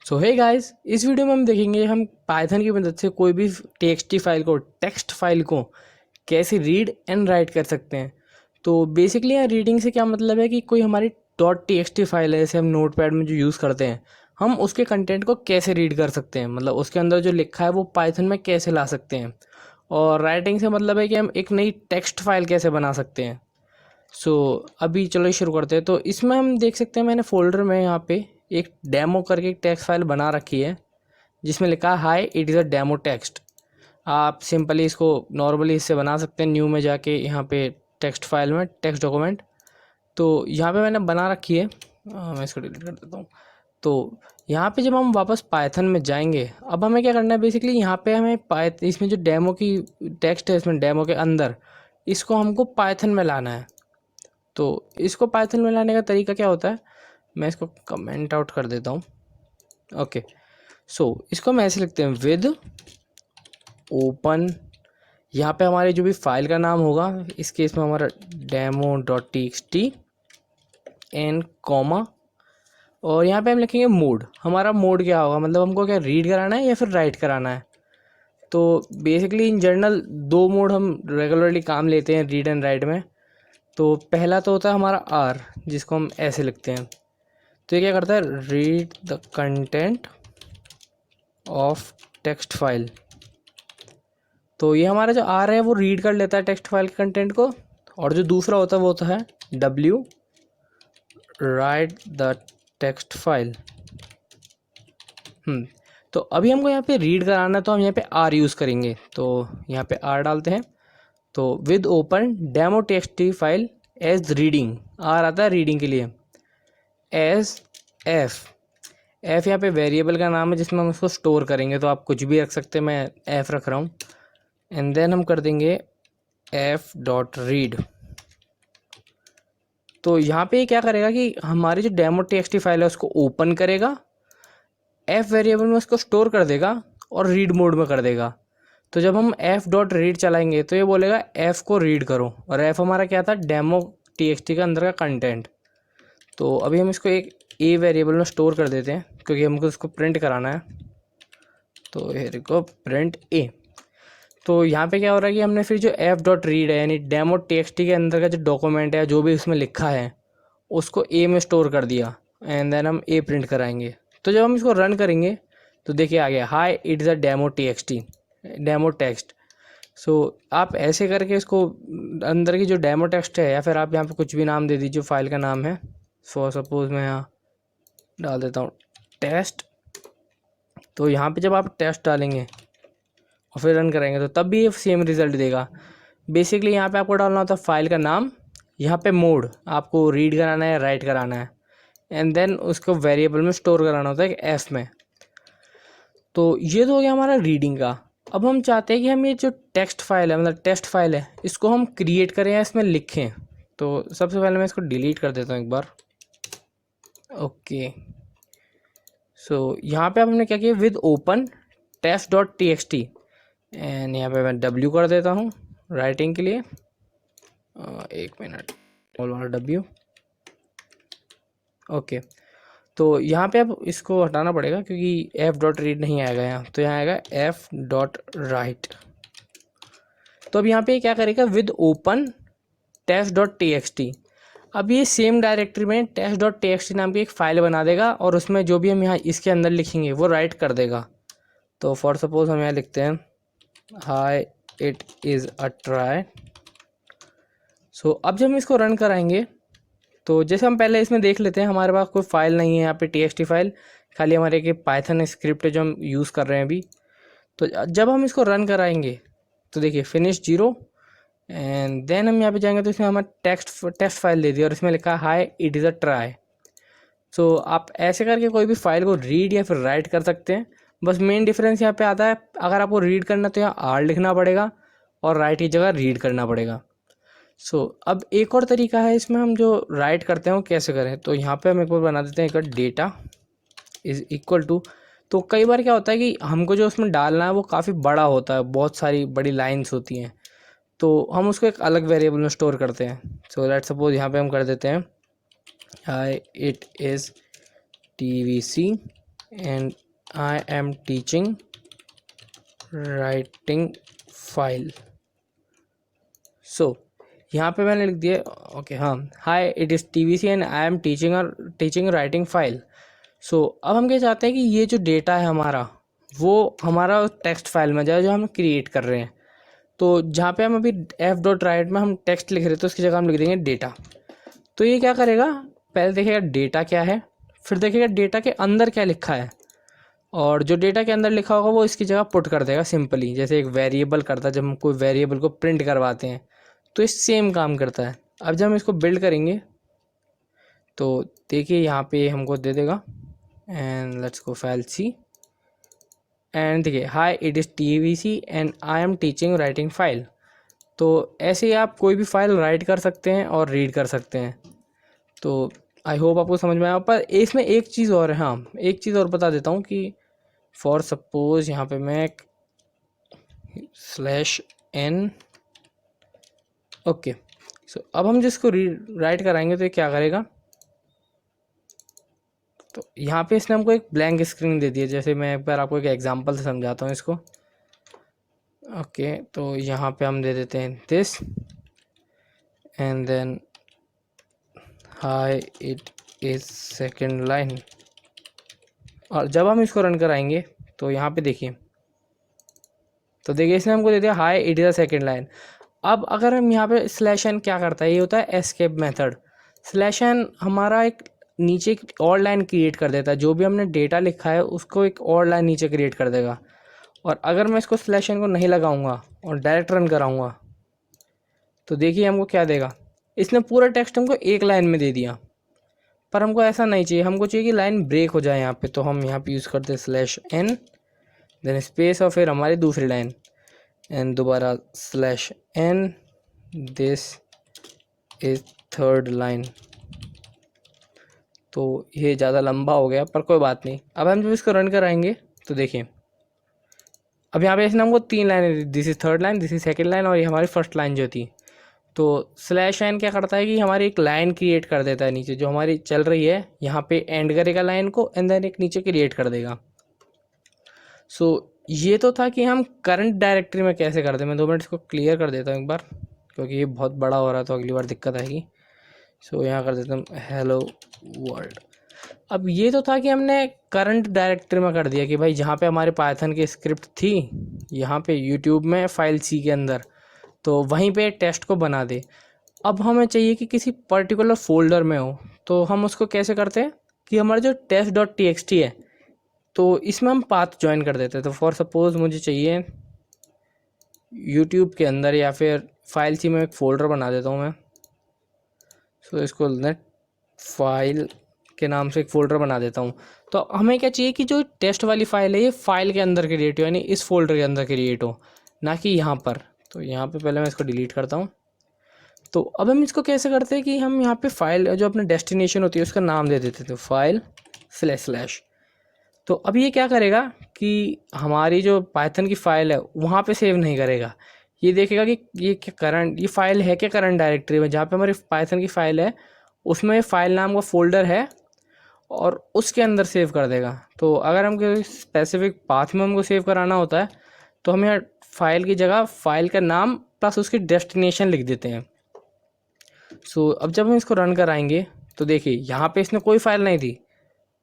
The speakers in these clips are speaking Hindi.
सो हे गाइस, इस वीडियो में हम देखेंगे हम पाइथन की मदद से कोई भी टेक्स्ट फाइल को कैसे रीड एंड राइट कर सकते हैं। तो बेसिकली यहाँ रीडिंग से क्या मतलब है कि कोई हमारी .txt फाइल है, जैसे हम नोटपैड में जो यूज़ करते हैं, हम उसके कंटेंट को कैसे रीड कर सकते हैं, मतलब उसके अंदर जो लिखा है वो पाइथन में कैसे ला सकते हैं। और राइटिंग से मतलब है कि हम एक नई टेक्स्ट फाइल कैसे बना सकते हैं। सो अभी चलो शुरू करते हैं। तो इसमें हम देख सकते हैं मैंने फ़ोल्डर में यहाँ पे एक डेमो करके एक टेक्स्ट फाइल बना रखी है जिसमें लिखा है हाय it is a demo text. आप सिंपली इसको नॉर्मली इससे बना सकते हैं, न्यू में जाके यहाँ पे टेक्स्ट फाइल में टेक्स्ट डॉक्यूमेंट। तो यहाँ पे मैंने बना रखी है। मैं इसको डिलीट कर देता हूँ। तो यहाँ पे जब हम वापस पाइथन में जाएंगे, अब हमें क्या करना है, बेसिकली यहाँ पे हमें इसमें जो डेमो की टेक्स्ट है, इसमें डेमो के अंदर इसको हमको पाइथन में लाना है। तो इसको पाइथन में लाने का तरीका क्या होता है, मैं इसको कमेंट आउट कर देता हूँ। ओके, सो इसको हम ऐसे लिखते हैं विद ओपन। यहाँ पे हमारे जो भी फाइल का नाम होगा, इस केस में हमारा demo.txt एंड कॉमा, और यहाँ पे हम लिखेंगे मोड। हमारा मोड क्या होगा, मतलब हमको क्या रीड कराना है या फिर राइट कराना है। तो बेसिकली इन जनरल दो मोड हम रेगुलरली काम लेते हैं रीड एंड राइट में। तो पहला तो होता है हमारा आर, जिसको हम ऐसे लिखते हैं। तो ये क्या करता है, read the content of text file. तो ये हमारा जो आर है वो रीड कर लेता है टेक्स्ट फाइल के कंटेंट को। और जो दूसरा होता है वो होता है W, right the text file. तो अभी हमको यहाँ पे रीड कराना है, तो हम यहाँ पे आर यूज़ करेंगे। तो यहाँ पे आर डालते हैं। तो with open demo text file as reading, r आता है रीडिंग के लिए। एज एफ, एफ यहाँ पे वेरिएबल का नाम है जिसमें हम उसको स्टोर करेंगे, तो आप कुछ भी रख सकते हैं, मैं एफ रख रहा हूँ। एंड देन हम कर देंगे एफ डॉट रीड। तो यहाँ पे क्या करेगा कि हमारी जो डेमो टेक्स्ट फाइल है उसको ओपन करेगा, एफ वेरिएबल में उसको स्टोर कर देगा और रीड मोड में कर देगा। तो जब हम एफ डॉट रीड चलाएंगे तो ये बोलेगा एफ को रीड करो, और एफ हमारा क्या था, डेमो टी का अंदर का कंटेंट। तो अभी हम इसको एक ए वेरिएबल में स्टोर कर देते हैं क्योंकि हमको उसको प्रिंट कराना है। तो हेयर को प्रिंट ए। तो यहाँ पे क्या हो रहा है कि हमने फिर जो एफ डॉट रीड है, यानी डेमो टी के अंदर का जो डॉक्यूमेंट है, जो भी उसमें लिखा है, उसको ए में स्टोर कर दिया। एंड देन हम ए प्रिंट कराएंगे। तो जब हम इसको रन करेंगे तो देखिए आ गया hi it is a demo text. So आप ऐसे करके इसको अंदर की जो डेमो टेक्स्ट है, या फिर आप यहाँ पे कुछ भी नाम दे दीजिए फाइल का नाम है। फॉर सपोज मैं यहाँ डाल देता हूँ टेस्ट। तो यहाँ पे जब आप टेस्ट डालेंगे और फिर रन करेंगे तो तब भी ये सेम रिज़ल्ट देगा। बेसिकली यहाँ पे आपको डालना होता है फाइल का नाम, यहाँ पे मोड आपको रीड कराना है राइट कराना है, एंड देन उसको वेरिएबल में स्टोर कराना होता है एक एफ में। तो ये तो हो गया हमारा रीडिंग का। अब हम चाहते हैं कि हम ये जो टेक्स्ट फाइल है, मतलब टेक्स्ट फाइल है, इसको हम क्रिएट करें या इसमें लिखें। तो सबसे पहले मैं इसको डिलीट कर देता हूँ एक बार। ओके, सो यहाँ पे अब हमने क्या किया, with open test dot t x t, and यहाँ पे मैं डब्ल्यू कर देता हूँ राइटिंग के लिए। एक मिनट, ऑल वाला डब्ल्यू। ओके, तो यहाँ पे अब इसको हटाना पड़ेगा क्योंकि एफ डॉट रीड नहीं आएगा यहाँ, तो यहाँ आएगा एफ डॉट राइट। तो अब यहाँ पे क्या करेगा, with open test dot t x t. अब ये सेम डायरेक्टरी में test dot t x t नाम की एक फ़ाइल बना देगा, और उसमें जो भी हम यहाँ इसके अंदर लिखेंगे वो राइट कर देगा। तो फॉर सपोज हम यहाँ लिखते हैं hi it is a try. So अब जब हम इसको रन कराएंगे तो जैसे हम पहले इसमें देख लेते हैं, हमारे पास कोई फाइल नहीं है यहाँ पे टी फाइल, खाली हमारे एक पाइथन स्क्रिप्ट है जो हम यूज़ कर रहे हैं अभी। तो जब हम इसको रन कराएंगे तो देखिए फिनिश 0, एंड देन हम यहाँ पे जाएंगे तो इसमें हमारा टेक्स्ट फाइल दे दिया और इसमें लिखा है hi it is a try. So आप ऐसे करके कोई भी फाइल को रीड या फिर राइट कर सकते हैं। बस मेन डिफरेंस यहाँ पे आता है, अगर आपको रीड करना तो यहाँ आर लिखना पड़ेगा और राइट की जगह रीड करना पड़ेगा। सो अब एक और तरीका है इसमें हम जो राइट करते हैं वो कैसे करें। तो यहाँ पे हम एक बार बना देते हैं एक डेटा इज़ इक्वल टू। तो कई बार क्या होता है कि हमको जो उसमें डालना है वो काफ़ी बड़ा होता है, बहुत सारी बड़ी लाइन्स होती हैं, तो हम उसको एक अलग वेरिएबल में स्टोर करते हैं। सो लेट्स सपोज यहाँ पे हम कर देते हैं hi it is TVC and I am teaching writing file. So यहाँ पे मैंने लिख दिया ओके हाँ, hi it is TVC and I am teaching writing file. So अब हम क्या चाहते हैं कि ये जो डेटा है हमारा वो हमारा टेक्स्ट फाइल में जाए जो हम क्रिएट कर रहे हैं. तो जहाँ पे हम अभी f.write में हम टेक्स्ट लिख रहे थे तो उसकी जगह हम लिख देंगे डेटा. तो ये क्या करेगा, पहले देखेगा डेटा क्या है, फिर देखेगा डेटा के अंदर क्या लिखा है, और जो डेटा के अंदर लिखा होगा वो इसकी जगह पुट कर देगा सिंपली, जैसे एक वेरिएबल करता है जब हम कोई वेरिएबल को प्रिंट करवाते हैं. तो ये सेम काम करता है. अब जब हम इसको बिल्ड करेंगे तो देखिए यहाँ पे हमको दे देगा एंड लेट्स गो फाइल सी एंड देखिए hi it is TVC and I am teaching writing file. तो ऐसे ही आप कोई भी फाइल राइट कर सकते हैं और रीड कर सकते हैं. तो आई होप आपको समझ में आया. पर इसमें एक चीज़ और है, हाँ एक चीज़ और बता देता हूँ कि फॉर सपोज यहाँ पे मैं /n ओके. सो अब हम जिसको राइट कराएंगे तो ये क्या करेगा, तो यहाँ पे इसने हमको एक ब्लैंक स्क्रीन दे दी है. जैसे मैं एक बार आपको एक एग्जांपल से समझाता हूँ इसको. ओके तो यहाँ पे हम दे देते हैं this and then hi it is second line. और जब हम इसको रन कराएंगे तो यहाँ पे देखिए, तो देखिए इसने हमको दे दिया हाय it is a second line. अब अगर हम यहाँ पे /n क्या करता है, ये होता है एस्केप मेथड. /n हमारा एक नीचे एक और लाइन क्रिएट कर देता है, जो भी हमने डेटा लिखा है उसको एक और लाइन नीचे क्रिएट कर देगा. और अगर मैं इसको /n को नहीं लगाऊंगा और डायरेक्ट रन कराऊंगा तो देखिए हमको क्या देगा, इसने पूरा टेक्स्ट हमको एक लाइन में दे दिया. पर हमको ऐसा नहीं चाहिए, हमको चाहिए कि लाइन ब्रेक हो जाए यहाँ पे. तो हम यहाँ पे यूज़ करते हैं /n देन स्पेस और फिर हमारी दूसरी लाइन एंड दोबारा /n this is third line. तो ये ज़्यादा लंबा हो गया पर कोई बात नहीं. अब हम जब इसको रन कराएंगे तो देखिए अब यहाँ पे इसने हमको 3 line, this is third line, this is second line और ये हमारी फर्स्ट लाइन जो थी. तो /n क्या करता है कि हमारी एक लाइन क्रिएट कर देता है नीचे जो हमारी चल रही है, यहाँ पे एंड करेगा लाइन को एंड देन एक नीचे क्रिएट कर देगा. सो ये तो था कि हम करंट डायरेक्टरी में कैसे करते हैं. मैं 2 मिनट इसको क्लियर कर देता हूँ एक बार क्योंकि ये बहुत बड़ा हो रहा है तो अगली बार दिक्कत आएगी. सो यहाँ कर देता हूँ हेलो वर्ल्ड. अब ये तो था कि हमने करंट डायरेक्टरी में कर दिया कि भाई जहाँ पे हमारे पाइथन की स्क्रिप्ट थी यहाँ पे यूट्यूब में फाइल सी के अंदर, तो वहीं पे टेस्ट को बना दे. अब हमें चाहिए कि किसी पर्टिकुलर फोल्डर में हो, तो हम उसको कैसे करते हैं कि हमारा जो test.txt है तो इसमें हम पाथ ज्वाइन कर देते हैं. तो फॉर सपोज मुझे चाहिए यूट्यूब के अंदर या फिर फाइल सी में एक फ़ोल्डर बना देता हूँ मैं. सो इसको नेट फाइल के नाम से एक फ़ोल्डर बना देता हूँ. तो हमें क्या चाहिए कि जो टेस्ट वाली फ़ाइल है ये फाइल के अंदर क्रिएट हो, यानी इस फोल्डर के अंदर क्रिएट हो, ना कि यहाँ पर. तो यहाँ पे पहले मैं इसको डिलीट करता हूँ. तो अब हम इसको कैसे करते हैं कि हम यहाँ पे फाइल जो अपने डेस्टिनेशन होती है उसका नाम दे देते थे फाइल // तो अब ये क्या करेगा कि हमारी जो पाइथन की फ़ाइल है वहाँ पे सेव नहीं करेगा. ये देखेगा कि ये क्या करंट ये फाइल है क्या करंट डायरेक्टरी में जहाँ पे हमारी पाइथन की फ़ाइल है उसमें फाइल नाम का फ़ोल्डर है और उसके अंदर सेव कर देगा. तो अगर हमको स्पेसिफिक पाथ में हमको सेव कराना होता है तो हम यहाँ फाइल की जगह फाइल का नाम प्लस उसकी डेस्टिनेशन लिख देते हैं. सो अब जब हम इसको रन कराएंगे तो देखिए यहाँ पे इसने कोई फाइल नहीं थी,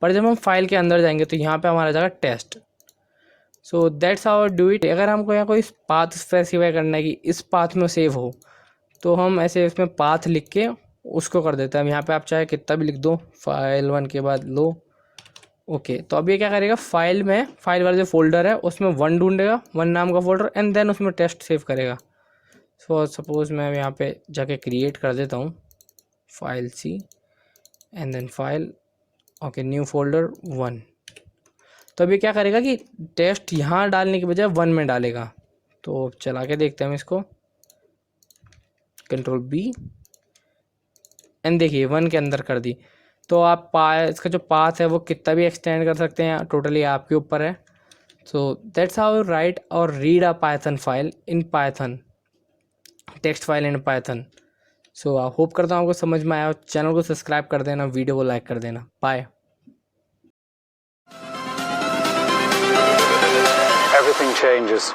पर जब हम फाइल के अंदर जाएंगे तो यहाँ पे हमारा जाएगा test. So that's how do it. अगर हमको यहाँ कोई पाथ स्पेसिफाई करना है कि इस पाथ में सेव हो तो हम ऐसे इसमें पाथ लिख के उसको कर देते हैं. यहाँ पे आप चाहे कितना भी लिख दो, file1 के बाद लो ओके. तो अब ये क्या करेगा, फाइल में फाइल वाला जो फोल्डर है उसमें 1 ढूंढेगा, 1 नाम का फोल्डर एंड देन उसमें टेस्ट सेव करेगा. सो सपोज मैं यहाँ पे जाके क्रिएट कर देता हूँ file C and then file okay new folder 1. तो अभी क्या करेगा कि टेस्ट यहाँ डालने के बजाय 1 में डालेगा. तो चला के देखते हैं हम इसको, Ctrl+B एंड देखिए 1 के अंदर कर दी. तो आप इसका जो पाथ है वो कितना भी एक्सटेंड कर सकते हैं, टोटली आपके ऊपर है. So that's how you write और read a Python file in Python, text file in Python. So hope करता हूँ आपको समझ में आया. चैनल को सब्सक्राइब कर देना, वीडियो को लाइक कर देना. बाय. everything changes.